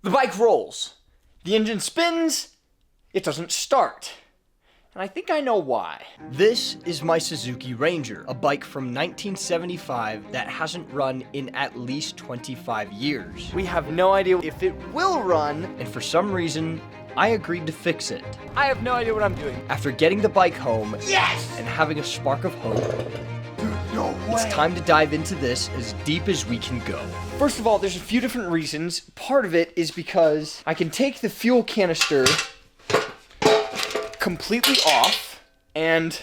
The bike rolls. The engine spins. It doesn't start. And I think I know why. This is my Suzuki Ranger, a bike from 1975 that hasn't run in at least 25 years. We have no idea if it will run, and for some reason, I agreed to fix it. I have no idea what I'm doing. After getting the bike home, yes, and having a spark of hope, no way, it's time to dive into this as deep as we can go. First of all, there's a few different reasons. Part of it is because I can take the fuel canister completely off, and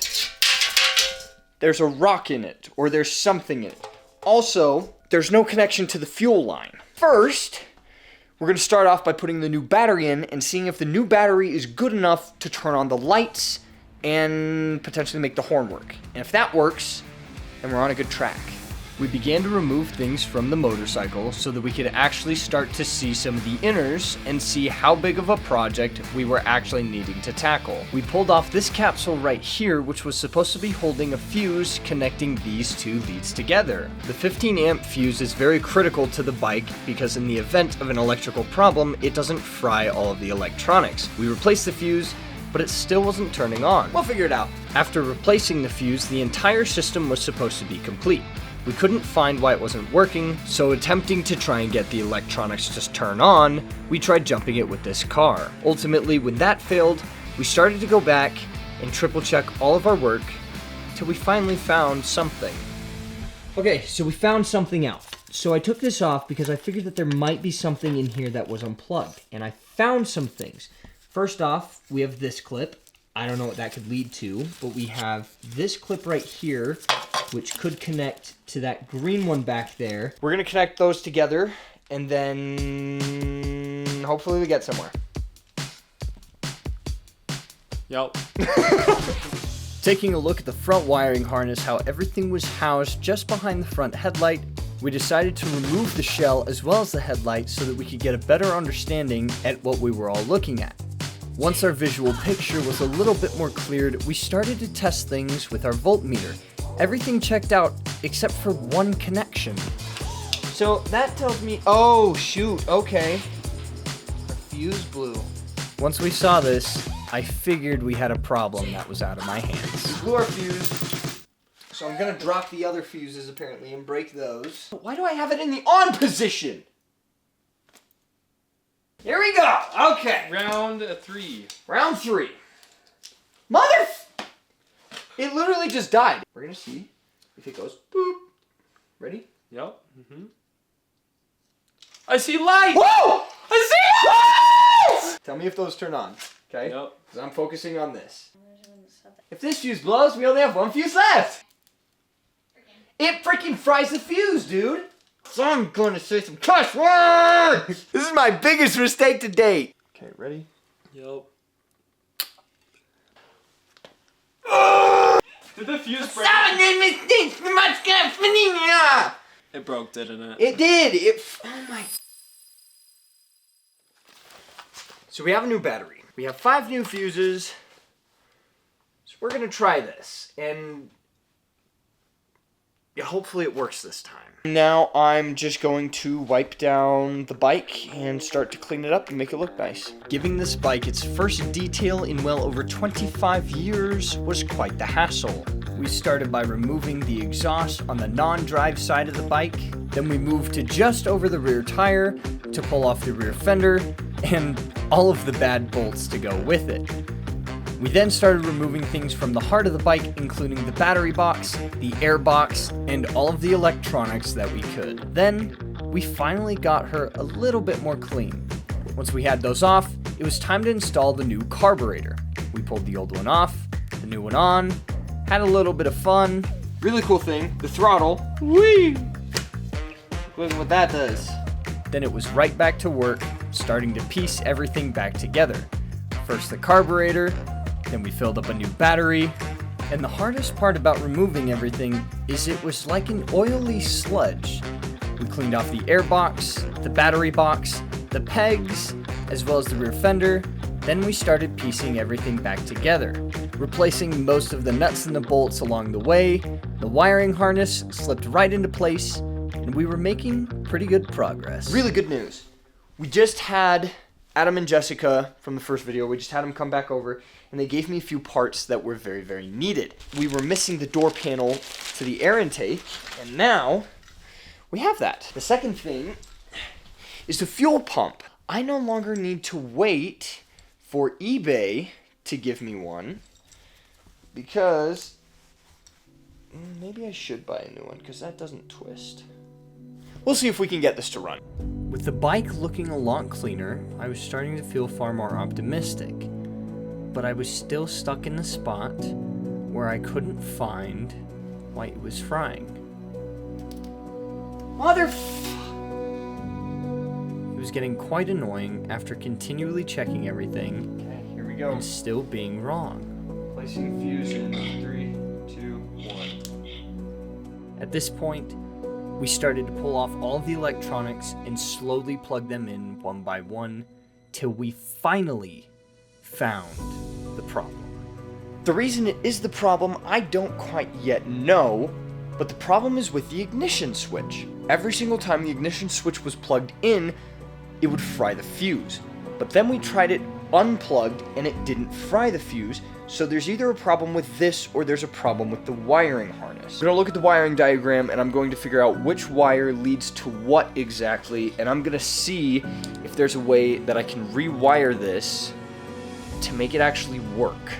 there's a rock in it, or there's something in it. Also, there's no connection to the fuel line. First, we're going to start off by putting the new battery in and seeing if the new battery is good enough to turn on the lights and potentially make the horn work. And if that works, then we're on a good track. We began to remove things from the motorcycle so that we could actually start to see some of the inners and see how big of a project we were actually needing to tackle. We pulled off this capsule right here, which was supposed to be holding a fuse connecting these two leads together. The 15 amp fuse is very critical to the bike because in the event of an electrical problem, it doesn't fry all of the electronics. We replaced the fuse, but it still wasn't turning on. We'll figure it out. After replacing the fuse, the entire system was supposed to be complete. We couldn't find why it wasn't working, so attempting to try and get the electronics to turn on, we tried jumping it with this car. Ultimately, when that failed, we started to go back and triple check all of our work till we finally found something. Okay, so we found something out. So I took this off because I figured that there might be something in here that was unplugged, and I found some things. First off, we have this clip. I don't know what that could lead to, but we have this clip right here, which could connect to that green one back there. We're gonna connect those together, and then hopefully we get somewhere. Yup. Taking a look at the front wiring harness, how everything was housed just behind the front headlight, we decided to remove the shell as well as the headlight so that we could get a better understanding at what we were all looking at. Once our visual picture was a little bit more cleared, we started to test things with our voltmeter. Everything checked out except for one connection. So that tells me, oh shoot, okay. Our fuse blew. Once we saw this, I figured we had a problem that was out of my hands. We blew our fuse, so I'm gonna drop the other fuses apparently and break those. Why do I have it in the on position? Here we go, okay. Round 3. Round 3. Mother... It literally just died. We're gonna see if it goes boop. Ready? Yep. I see light! Whoa! I see lights! Tell me if those turn on, okay? Yep. Because I'm focusing on this. If this fuse blows, we only have one fuse left. It freaking fries the fuse, dude. So I'm gonna say some cuss words! This is my biggest mistake to date. Okay, ready? Yep. Did the fuse break? It broke, didn't it? It did. Oh my. So we have a new battery. We have 5 new fuses. So we're gonna try this, and yeah, hopefully it works this time. Now I'm just going to wipe down the bike and start to clean it up and make it look nice. Giving this bike its first detail in well over 25 years was quite the hassle. We started by removing the exhaust on the non-drive side of the bike. Then we moved to just over the rear tire to pull off the rear fender and all of the bad bolts to go with it. We then started removing things from the heart of the bike, including the battery box, the air box, and all of the electronics that we could. Then, we finally got her a little bit more clean. Once we had those off, it was time to install the new carburetor. We pulled the old one off, the new one on, had a little bit of fun. Really cool thing, the throttle. Whee! Look at what that does. Then it was right back to work, starting to piece everything back together. First the carburetor, then we filled up a new battery, and the hardest part about removing everything is it was like an oily sludge. We cleaned off the air box, the battery box, the pegs, as well as the rear fender. Then we started piecing everything back together, replacing most of the nuts and the bolts along the way. The wiring harness slipped right into place, and we were making pretty good progress. Really good news. We just had Adam and Jessica from the first video. We just had them come back over, and they gave me a few parts that were very, very needed. We were missing the door panel to the air intake, and now we have that. The second thing is the fuel pump. I no longer need to wait for eBay to give me one, because maybe I should buy a new one, because that doesn't twist. We'll see if we can get this to run. With the bike looking a lot cleaner, I was starting to feel far more optimistic, but I was still stuck in the spot where I couldn't find why it was frying. It was getting quite annoying after continually checking everything. Okay, here we go. And still being wrong. Placing fuse in 3, 2, 1. At this point, we started to pull off all of the electronics and slowly plug them in one by one till we finally found the problem. The reason it is the problem, I don't quite yet know, but the problem is with the ignition switch. Every single time the ignition switch was plugged in, it would fry the fuse. But then we tried it unplugged and it didn't fry the fuse, so there's either a problem with this or there's a problem with the wiring harness. I'm gonna look at the wiring diagram and I'm going to figure out which wire leads to what exactly, and I'm gonna see if there's a way that I can rewire this to make it actually work.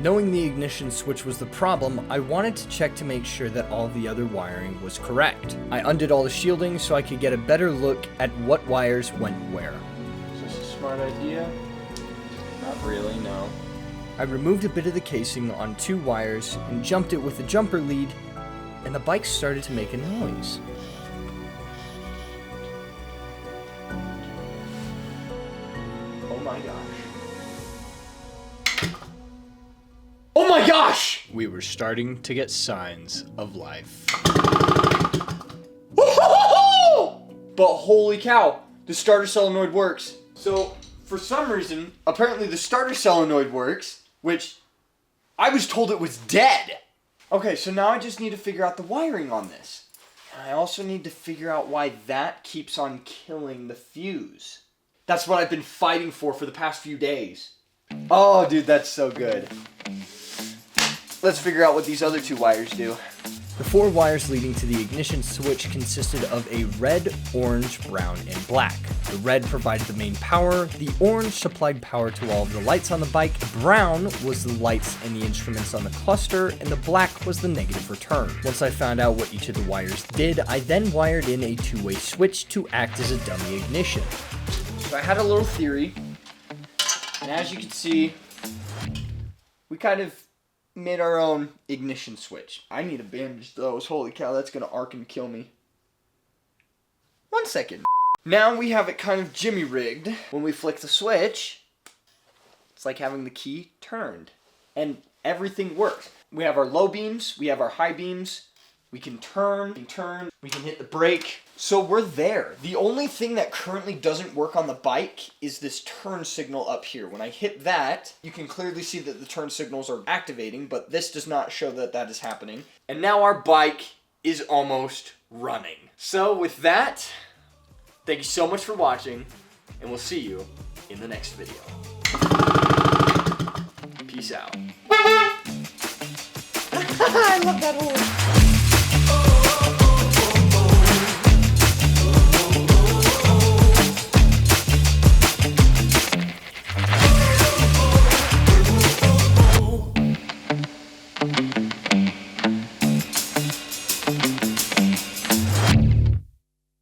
Knowing the ignition switch was the problem, I wanted to check to make sure that all the other wiring was correct. I undid all the shielding so I could get a better look at what wires went where. Is this a smart idea? Not really, no. I removed a bit of the casing on 2 wires and jumped it with a jumper lead, and the bike started to make a noise. Oh my gosh. Oh my gosh! We were starting to get signs of life. But holy cow, the starter solenoid works. So, for some reason, apparently the starter solenoid works, which I was told it was dead. Okay, so now I just need to figure out the wiring on this. And I also need to figure out why that keeps on killing the fuse. That's what I've been fighting for the past few days. Oh, dude, that's so good. Let's figure out what these other 2 wires do. The 4 wires leading to the ignition switch consisted of a red, orange, brown, and black. The red provided the main power, the orange supplied power to all of the lights on the bike, brown was the lights and the instruments on the cluster, and the black was the negative return. Once I found out what each of the wires did, I then wired in a 2-way switch to act as a dummy ignition. So I had a little theory, and as you can see, we kind of made our own ignition switch. I need to bandage those. Holy cow, that's gonna arc and kill me. 1 second. Now we have it kind of jimmy rigged. When we flick the switch, it's like having the key turned. And everything works. We have our low beams, we have our high beams, we can turn, we can hit the brake. So we're there. The only thing that currently doesn't work on the bike is this turn signal up here. When I hit that, you can clearly see that the turn signals are activating, but this does not show that that is happening. And now our bike is almost running. So with that, thank you so much for watching, and we'll see you in the next video. Peace out. I love that horse.